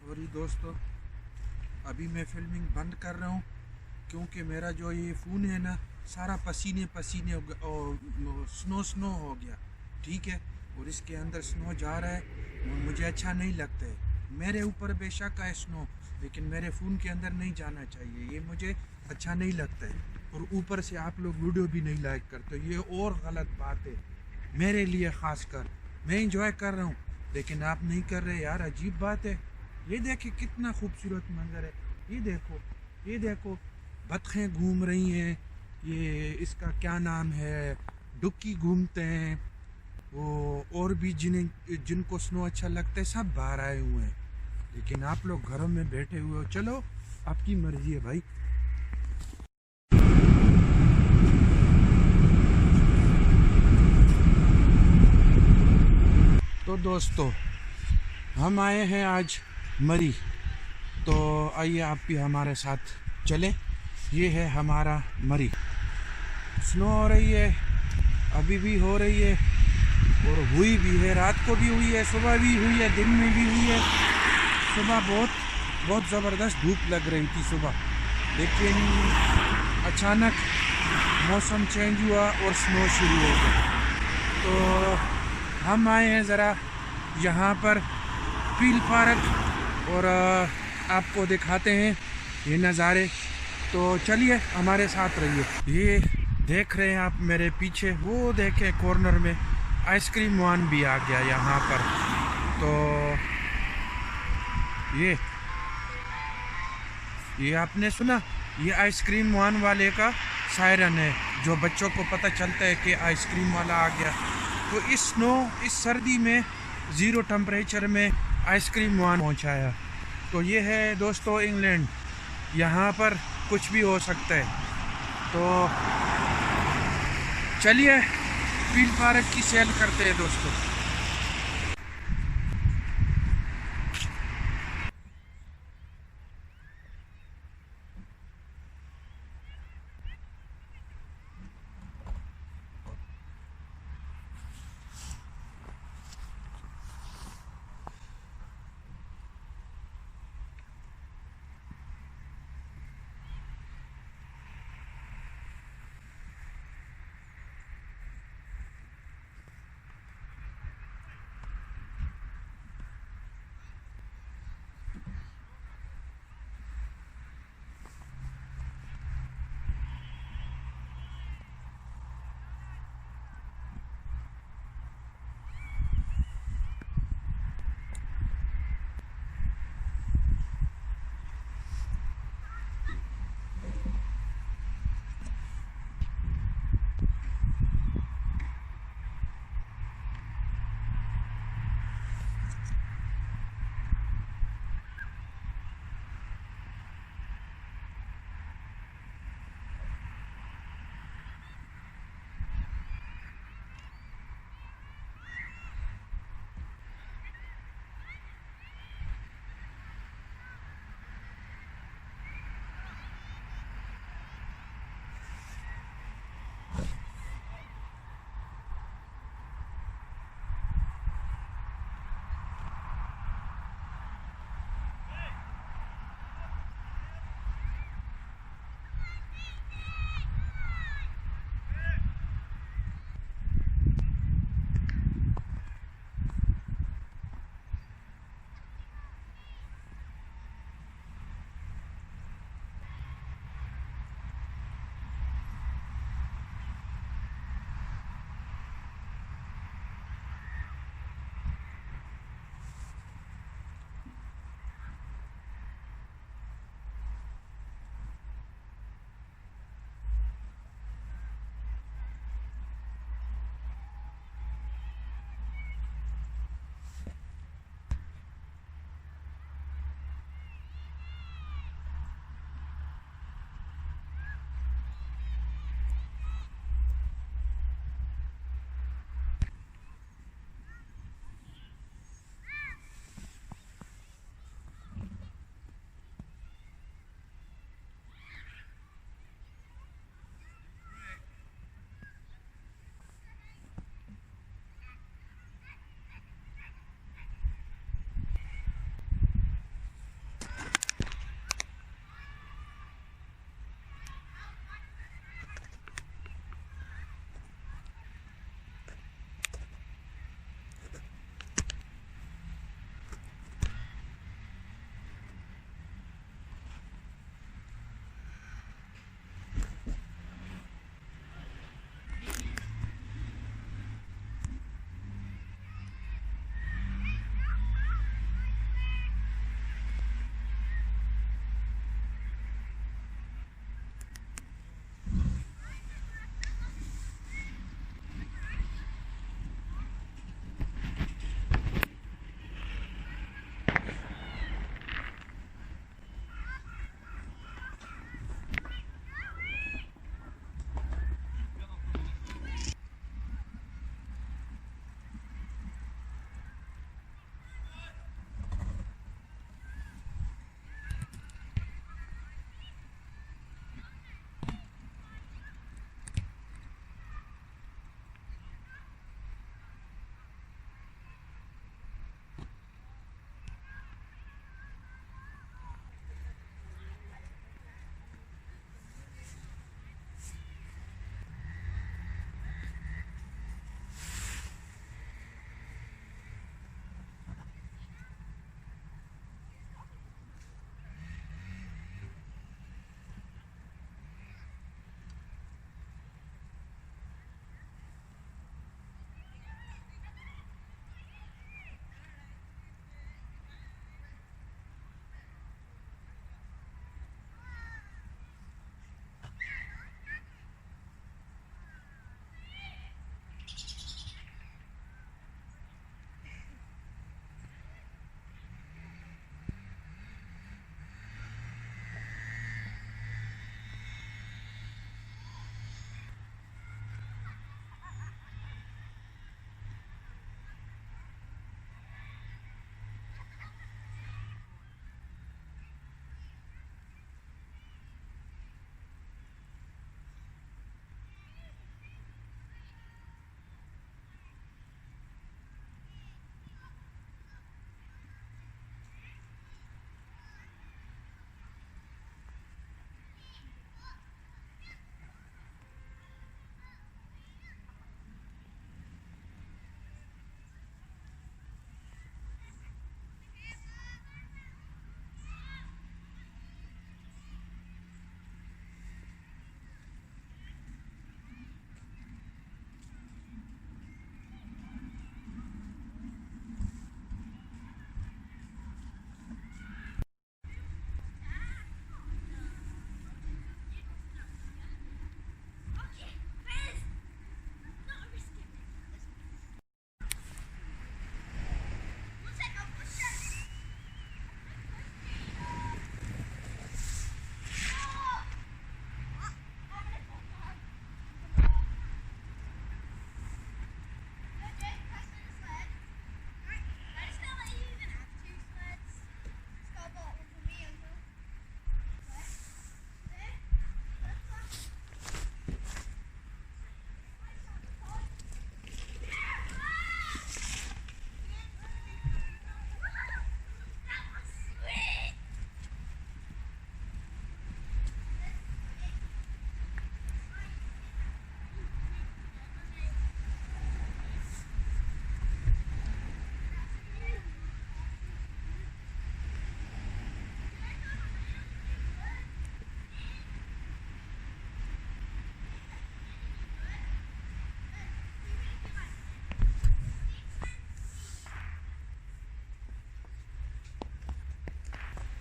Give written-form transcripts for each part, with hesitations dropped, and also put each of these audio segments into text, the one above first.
Sorry दोस्तों, अभी मैं फिल्मिंग बंद कर रहा हूँ क्योंकि मेरा जो ये फ़ोन है ना, सारा पसीने पसीने और स्नो स्नो हो गया। ठीक है, और इसके अंदर स्नो जा रहा है और मुझे अच्छा नहीं लगता है। मेरे ऊपर बेशक है स्नो, लेकिन मेरे फ़ोन के अंदर नहीं जाना चाहिए, ये मुझे अच्छा नहीं लगता है। और ऊपर से आप लोग वीडियो भी नहीं लाइक करते, ये और गलत बात है मेरे लिए। ख़ास कर मैं इंजॉय कर रहा हूँ लेकिन आप नहीं कर रहे यार, अजीब बात है। ये देखिए कितना खूबसूरत मंजर है, ये देखो, ये देखो, बतखें घूम रही हैं। ये इसका क्या नाम है, डुक्की घूमते हैं। वो और भी जिनको स्नो अच्छा लगता है सब बाहर आए हुए हैं, लेकिन आप लोग घरों में बैठे हुए हो। चलो, आपकी मर्जी है भाई। तो दोस्तों, हम आए हैं आज मरी, तो आइए आप भी हमारे साथ चलें। ये है हमारा मरी। स्नो हो रही है, अभी भी हो रही है और हुई भी है, रात को भी हुई है, सुबह भी हुई है, दिन में भी हुई है। सुबह बहुत बहुत ज़बरदस्त धूप लग रही थी सुबह, लेकिन अचानक मौसम चेंज हुआ और स्नो शुरू हो गया। तो हम आए हैं ज़रा यहाँ पर पील पार्क और आपको दिखाते हैं ये नज़ारे। तो चलिए हमारे साथ रहिए। ये देख रहे हैं आप मेरे पीछे, वो देखें कॉर्नर में आइसक्रीम वान भी आ गया यहाँ पर। तो ये आपने सुना, ये आइसक्रीम वान वाले का सायरन है, जो बच्चों को पता चलता है कि आइसक्रीम वाला आ गया। तो इस सर्दी में ज़ीरो टेम्परेचर में आइसक्रीम वान पहुँचाया। तो ये है दोस्तों इंग्लैंड, यहाँ पर कुछ भी हो सकता है। तो चलिए पील पार्क की सैर करते हैं दोस्तों।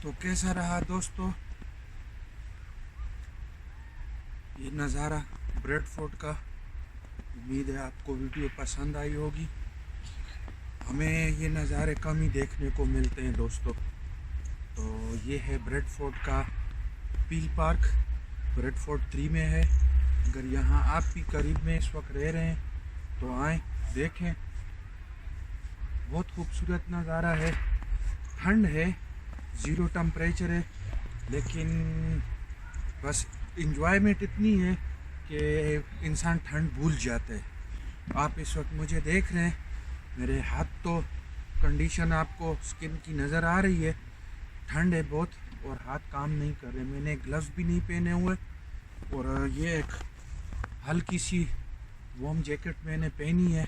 तो कैसा रहा दोस्तों ये नज़ारा ब्रेडफोर्ड का। उम्मीद है आपको वीडियो पसंद आई होगी। हमें ये नज़ारे कम ही देखने को मिलते हैं दोस्तों। तो ये है ब्रेडफोर्ड का पील पार्क, ब्रेडफोर्ड 3 में है। अगर यहाँ आप भी करीब में इस वक्त रह रहे हैं तो आएँ देखें। बहुत खूबसूरत नज़ारा है। ठंड है, 0 टेम्परेचर है, लेकिन बस इंजॉयमेंट इतनी है कि इंसान ठंड भूल जाता है। आप इस वक्त मुझे देख रहे हैं, मेरे हाथ तो कंडीशन आपको स्किन की नज़र आ रही है। ठंड है बहुत और हाथ काम नहीं कर रहे। मैंने ग्लव्स भी नहीं पहने हुए और ये एक हल्की सी वार्म जैकेट मैंने पहनी है,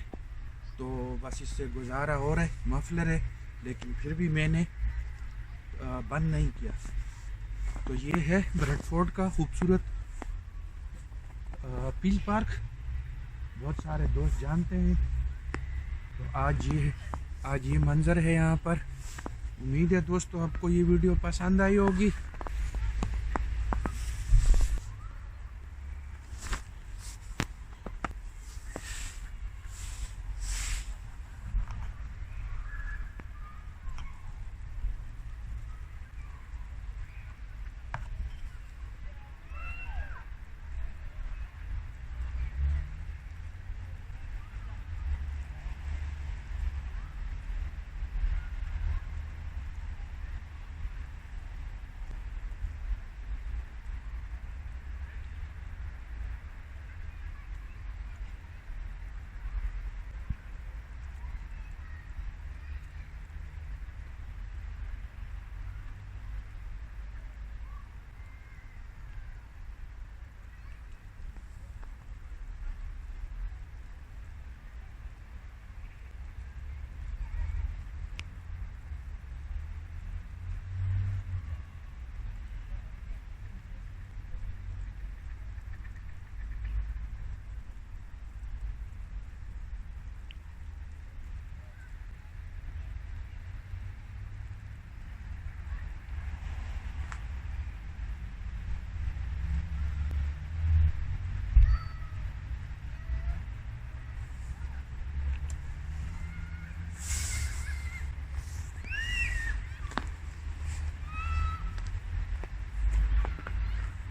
तो बस इससे गुजारा हो रहा है। मफलर है लेकिन फिर भी मैंने बंद नहीं किया। तो ये है ब्रेडफोर्ड का खूबसूरत पील पार्क। बहुत सारे दोस्त जानते हैं। तो आज ये मंज़र है यहाँ पर। उम्मीद है दोस्तों आपको ये वीडियो पसंद आई होगी।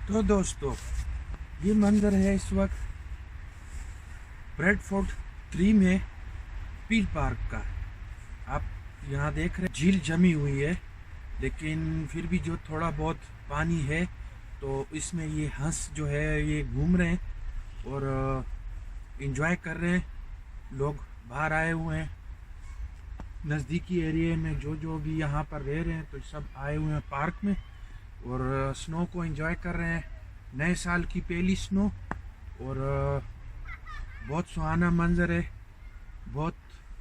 तो दोस्तों ये मंज़र है इस वक्त ब्रेडफोर्ड 3 में पील पार्क का। आप यहाँ देख रहे हैं झील जमी हुई है, लेकिन फिर भी जो थोड़ा बहुत पानी है तो इसमें ये हंस जो है ये घूम रहे हैं और एंजॉय कर रहे हैं। लोग बाहर आए हुए हैं नज़दीकी एरिया में, जो भी यहाँ पर रह रहे हैं तो सब आए हुए हैं पार्क में और स्नो को एंजॉय कर रहे हैं। नए साल की पहली स्नो और बहुत सुहाना मंज़र है। बहुत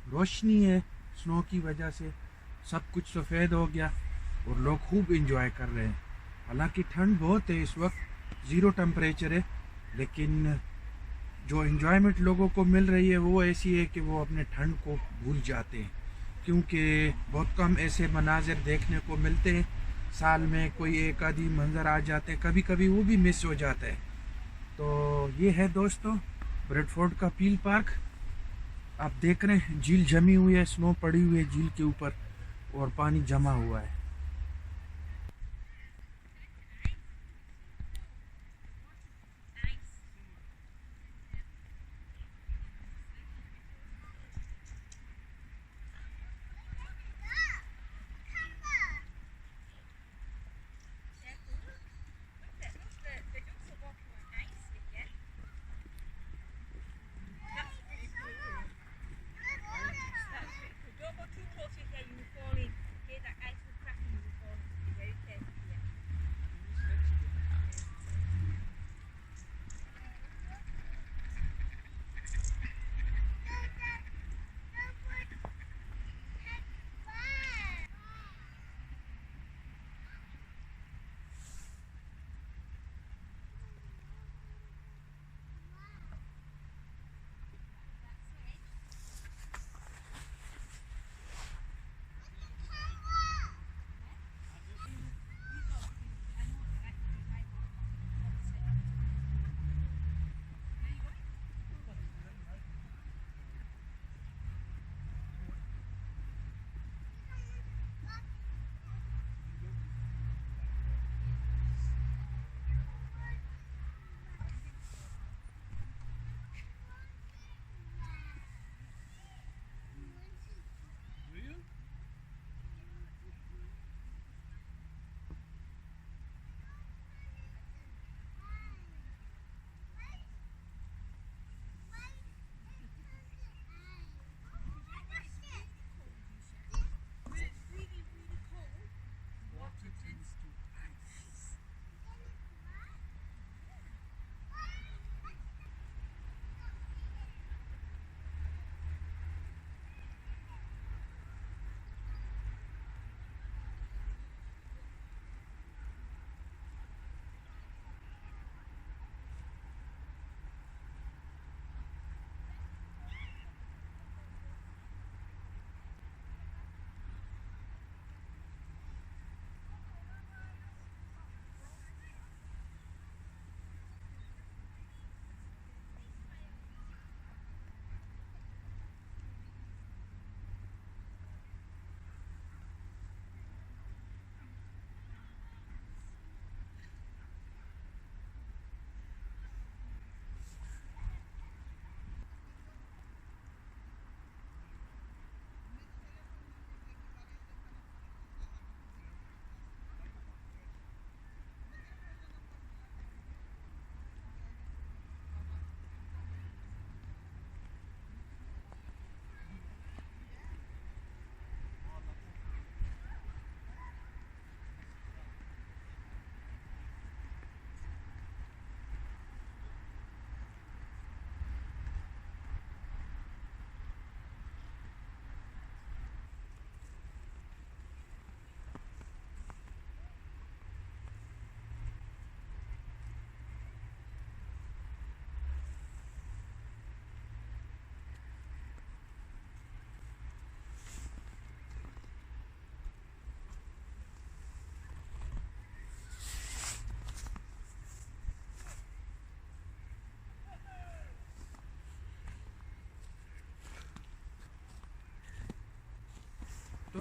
रोशनी है स्नो की वजह से, सब कुछ सफ़ेद हो गया और लोग खूब एंजॉय कर रहे हैं। हालांकि ठंड बहुत है इस वक्त, 0 टेम्परेचर है, लेकिन जो एंजॉयमेंट लोगों को मिल रही है वो ऐसी है कि वो अपने ठंड को भूल जाते हैं, क्योंकि बहुत कम ऐसे मनाजिर देखने को मिलते हैं। साल में कोई एक आधी मंज़र आ जाते हैं, कभी कभी वो भी मिस हो जाता है। तो ये है दोस्तों ब्रेडफोर्ड का पील पार्क। आप देख रहे हैं झील जमी हुई है, स्नो पड़ी हुई है झील के ऊपर और पानी जमा हुआ है।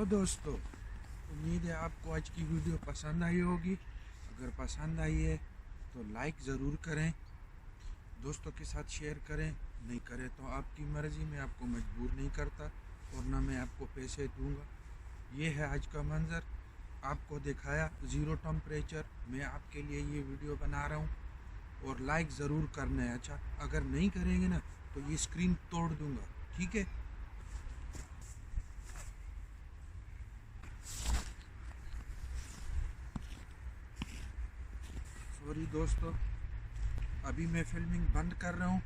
तो दोस्तों, उम्मीद है आपको आज की वीडियो पसंद आई होगी। अगर पसंद आई है तो लाइक ज़रूर करें, दोस्तों के साथ शेयर करें। नहीं करें तो आपकी मर्ज़ी, मैं आपको मजबूर नहीं करता और ना मैं आपको पैसे दूंगा। ये है आज का मंज़र, आपको दिखाया ज़ीरो टेम्परेचर। मैं आपके लिए ये वीडियो बना रहा हूँ और लाइक ज़रूर करना है। अच्छा, अगर नहीं करेंगे ना तो ये स्क्रीन तोड़ दूंगा, ठीक है। सॉरी दोस्तों, अभी मैं फिल्मिंग बंद कर रहा हूँ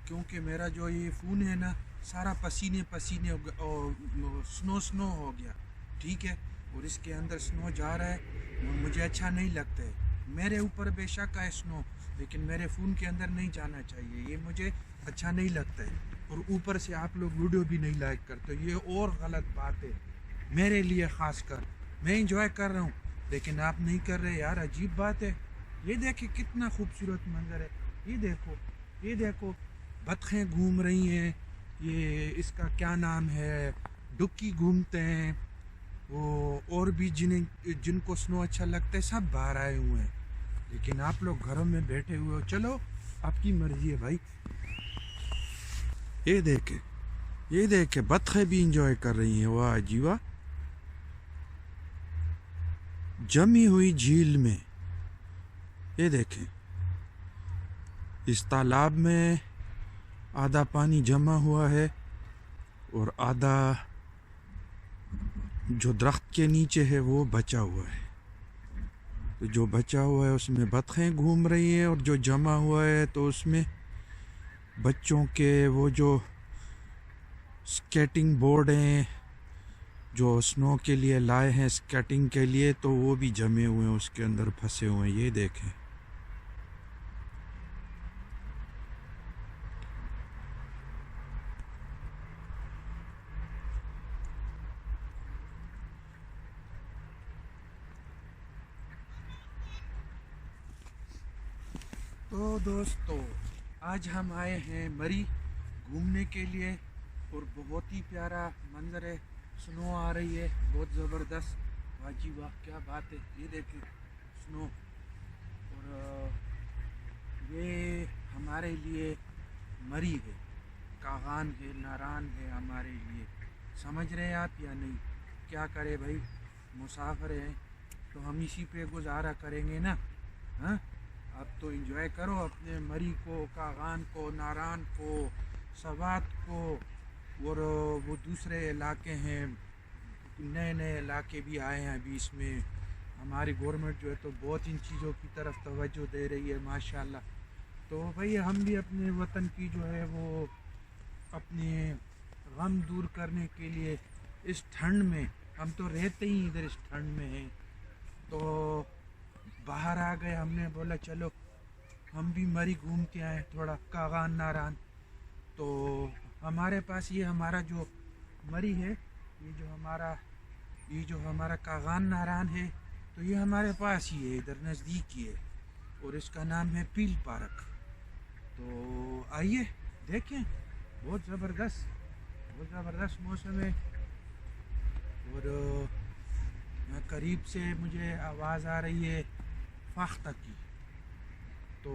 क्योंकि मेरा जो ये फ़ोन है ना सारा पसीने पसीने और स्नो हो गया, ठीक है। और इसके अंदर स्नो जा रहा है, मुझे अच्छा नहीं लगता है। मेरे ऊपर बेशक है स्नो, लेकिन मेरे फ़ोन के अंदर नहीं जाना चाहिए, ये मुझे अच्छा नहीं लगता है। और ऊपर से आप लोग वीडियो भी नहीं लाइक करते, ये और गलत बात है मेरे लिए। ख़ास कर मैं इंजॉय कर रहा हूँ लेकिन आप नहीं कर रहे यार, अजीब बात है। ये देखिए कितना खूबसूरत मंजर है, ये देखो बतखें घूम रही हैं। ये इसका क्या नाम है, डुक्की घूमते हैं। वो और भी जिनको स्नो अच्छा लगता है सब बाहर आए हुए हैं, लेकिन आप लोग घरों में बैठे हुए हो। चलो आपकी मर्जी है भाई। ये देखे बतखें भी इंजॉय कर रही हैं। वाह जी वाह, जमी हुई झील में। ये देखें, इस तालाब में आधा पानी जमा हुआ है और आधा जो दरख्त के नीचे है वो बचा हुआ है। तो जो बचा हुआ है उसमें बतखें घूम रही हैं और जो जमा हुआ है तो उसमें बच्चों के वो जो स्केटिंग बोर्ड हैं जो स्नो के लिए लाए हैं स्केटिंग के लिए, तो वो भी जमे हुए हैं, उसके अंदर फंसे हुए हैं। ये देखें, तो दोस्तों आज हम आए हैं मरी घूमने के लिए और बहुत ही प्यारा मंजर है। स्नो आ रही है बहुत ज़बरदस्त, वाह जी वाह, क्या बात है। ये देखिए स्नो, और ये हमारे लिए मरी है, कागान है, नारान है हमारे लिए। समझ रहे हैं आप या नहीं? क्या करें भाई, मुसाफिर हैं तो हम इसी पे गुजारा करेंगे ना। हाँ, अब तो एंजॉय करो अपने मरी को, कागान को, नारान को, सवात को। और वो दूसरे इलाके हैं, नए नए इलाके भी आए हैं अभी इसमें। हमारी गवर्नमेंट जो है तो बहुत इन चीज़ों की तरफ तवज्जो दे रही है माशाल्लाह। तो भाई हम भी अपने वतन की जो है वो अपने गम दूर करने के लिए इस ठंड में, हम तो रहते ही इधर इस ठंड में हैं, तो बाहर आ गए। हमने बोला चलो हम भी मरी घूम के आए, थोड़ा कागान नारान। तो हमारे पास ये हमारा जो मरी है, ये जो हमारा कागान नारान है, तो ये हमारे पास ही है, इधर नज़दीक ही है और इसका नाम है पील पार्क। तो आइए देखें, बहुत ज़बरदस्त मौसम है। और मैं करीब से मुझे आवाज़ आ रही है फाख्ता की, तो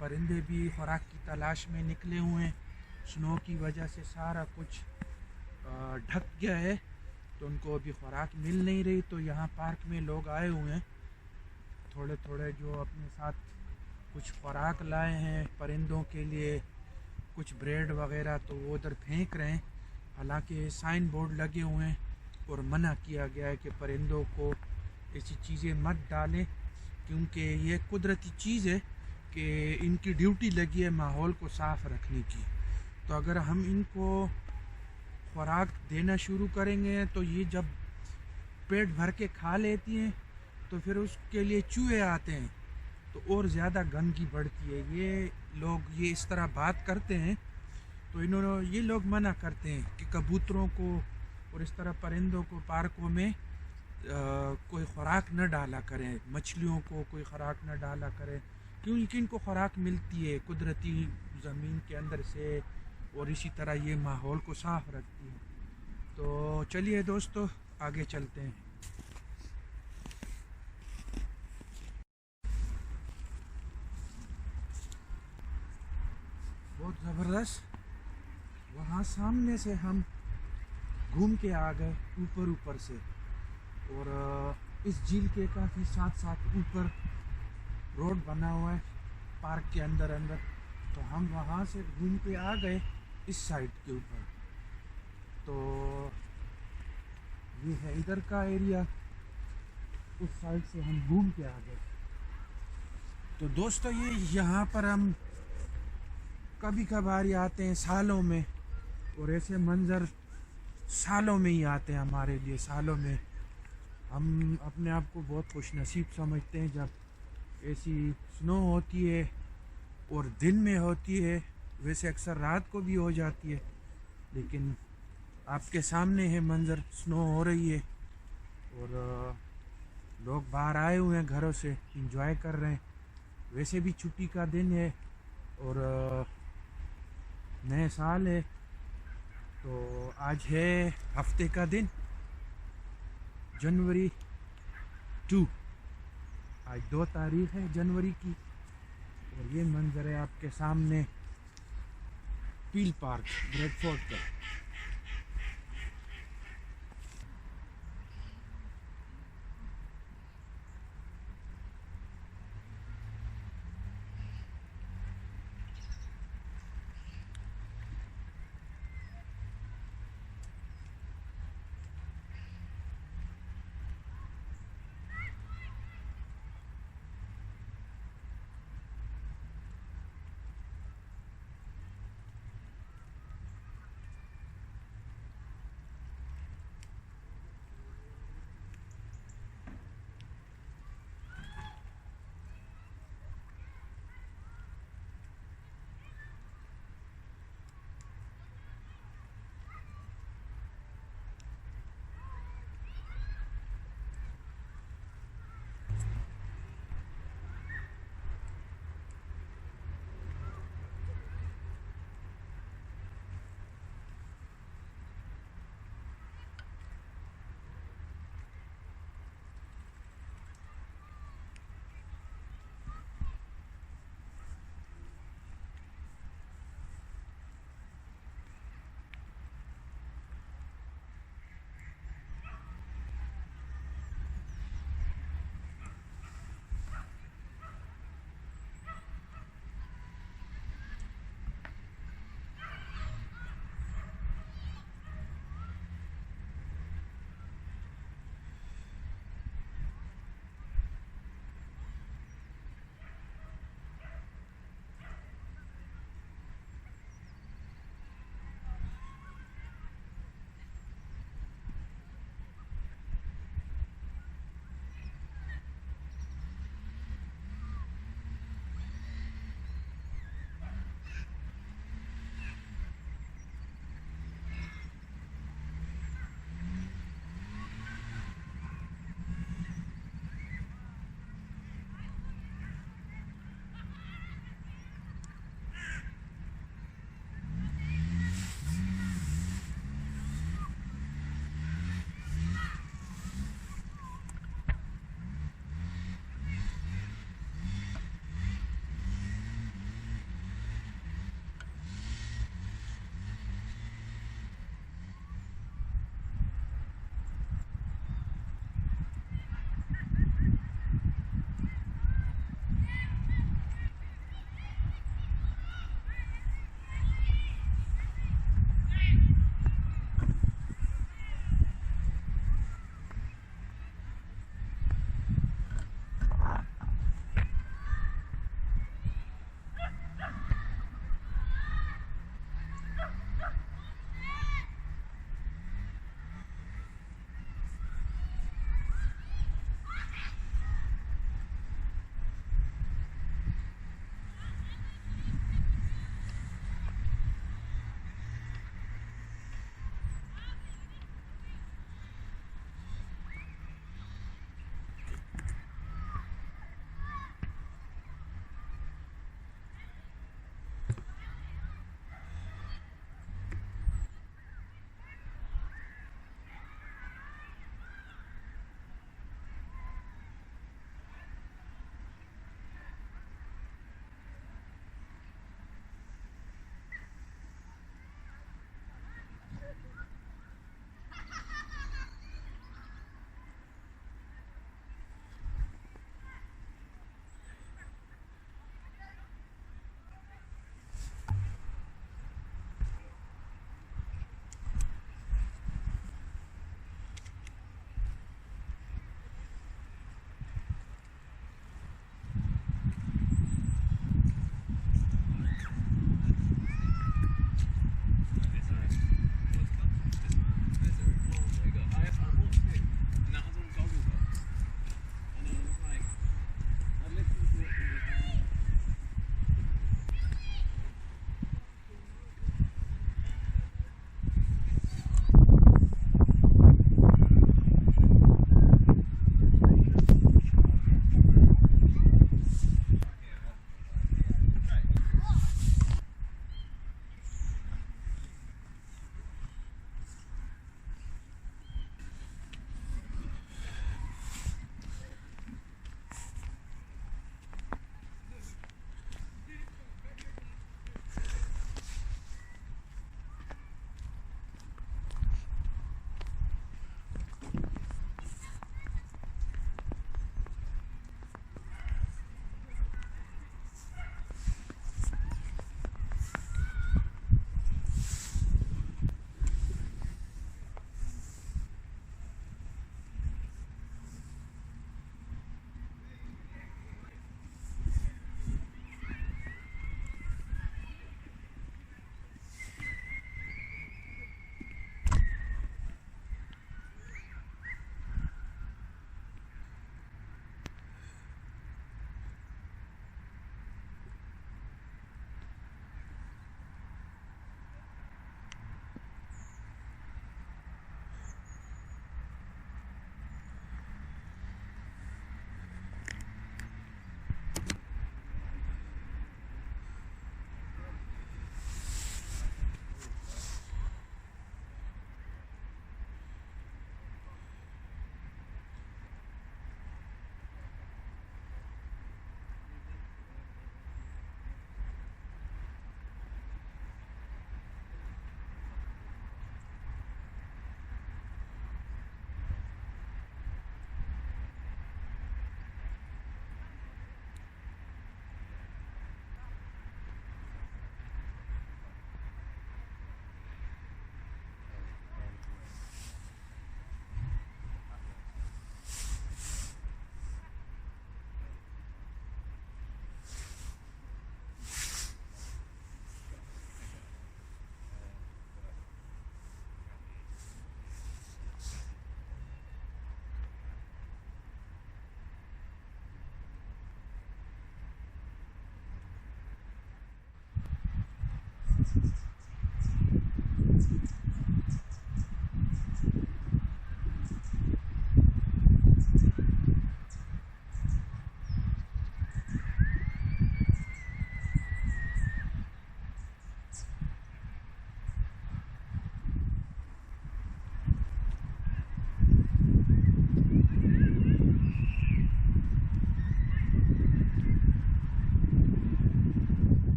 परिंदे भी खुराक की तलाश में निकले हुए हैं। स्नो की वजह से सारा कुछ ढक गया है, तो उनको अभी खुराक मिल नहीं रही। तो यहाँ पार्क में लोग आए हुए हैं, थोड़े थोड़े जो अपने साथ कुछ खुराक लाए हैं परिंदों के लिए, कुछ ब्रेड वगैरह, तो वो उधर फेंक रहे हैं। हालांकि साइन बोर्ड लगे हुए हैं और मना किया गया है कि परिंदों को ऐसी चीज़ें मत डालें, क्योंकि ये कुदरती चीज़ है कि इनकी ड्यूटी लगी है माहौल को साफ़ रखने की। तो अगर हम इनको खुराक देना शुरू करेंगे तो ये जब पेट भर के खा लेती हैं तो फिर उसके लिए चूहे आते हैं, तो और ज़्यादा गंदगी बढ़ती है। ये लोग ये इस तरह बात करते हैं, तो ये लोग मना करते हैं कि कबूतरों को और इस तरह परिंदों को पार्कों में कोई खुराक न डाला करें, मछलियों को कोई खुराक न डाला करें, क्योंकि इनको खुराक मिलती है कुदरती ज़मीन के अंदर से, और इसी तरह ये माहौल को साफ़ रखती है। तो चलिए दोस्तों, आगे चलते हैं। बहुत ज़बरदस्त। वहाँ सामने से हम घूम के आ गए ऊपर से, और इस झील के काफ़ी साथ साथ ऊपर रोड बना हुआ है पार्क के अंदर अंदर। तो हम वहाँ से घूम के आ गए इस साइड के ऊपर। तो ये है इधर का एरिया, उस साइड से हम घूम के आ गए। तो दोस्तों ये यहाँ पर हम कभी कभार ही आते हैं सालों में, और ऐसे मंज़र सालों में ही आते हैं हमारे लिए। सालों में हम अपने आप को बहुत खुश नसीब समझते हैं जब ऐसी स्नो होती है, और दिन में होती है। वैसे अक्सर रात को भी हो जाती है, लेकिन आपके सामने है मंज़र, स्नो हो रही है और लोग बाहर आए हुए हैं घरों से, इंजॉय कर रहे हैं। वैसे भी छुट्टी का दिन है और नए साल है। तो आज है हफ्ते का दिन, जनवरी 2। आज 2 तारीख है जनवरी की, और ये मंजर है आपके सामने पील पार्क ब्रैडफोर्ड का।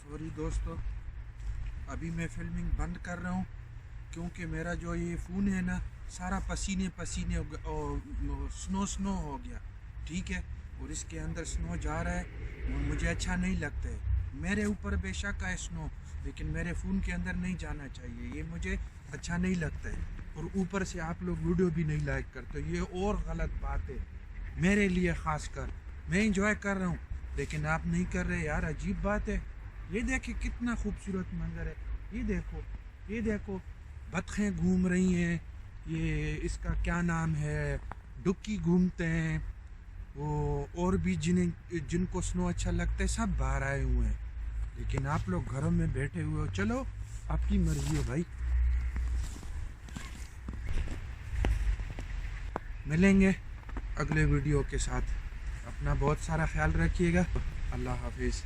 सॉरी दोस्तों, अभी मैं फिल्मिंग बंद कर रहा हूँ क्योंकि मेरा जो ये फ़ोन है ना सारा पसीने पसीने और स्नो हो गया। ठीक है, और इसके अंदर स्नो जा रहा है और मुझे अच्छा नहीं लगता है। मेरे ऊपर बेशक है स्नो, लेकिन मेरे फ़ोन के अंदर नहीं जाना चाहिए, ये मुझे अच्छा नहीं लगता है। और ऊपर से आप लोग वीडियो भी नहीं लाइक करते, ये और गलत बात है मेरे लिए। ख़ास कर मैं इंजॉय कर रहा हूँ लेकिन आप नहीं कर रहे यार, अजीब बात है। ये देखिए कितना खूबसूरत मंजर है, ये देखो बतखें घूम रही हैं, ये इसका क्या नाम है, डुक्की घूमते हैं, वो और भी जिनको स्नो अच्छा लगता है सब बाहर आए हुए हैं, लेकिन आप लोग घरों में बैठे हुए हो। चलो आपकी मर्जी है भाई। मिलेंगे अगले वीडियो के साथ, अपना बहुत सारा ख्याल रखिएगा। अल्लाह हाफिज़।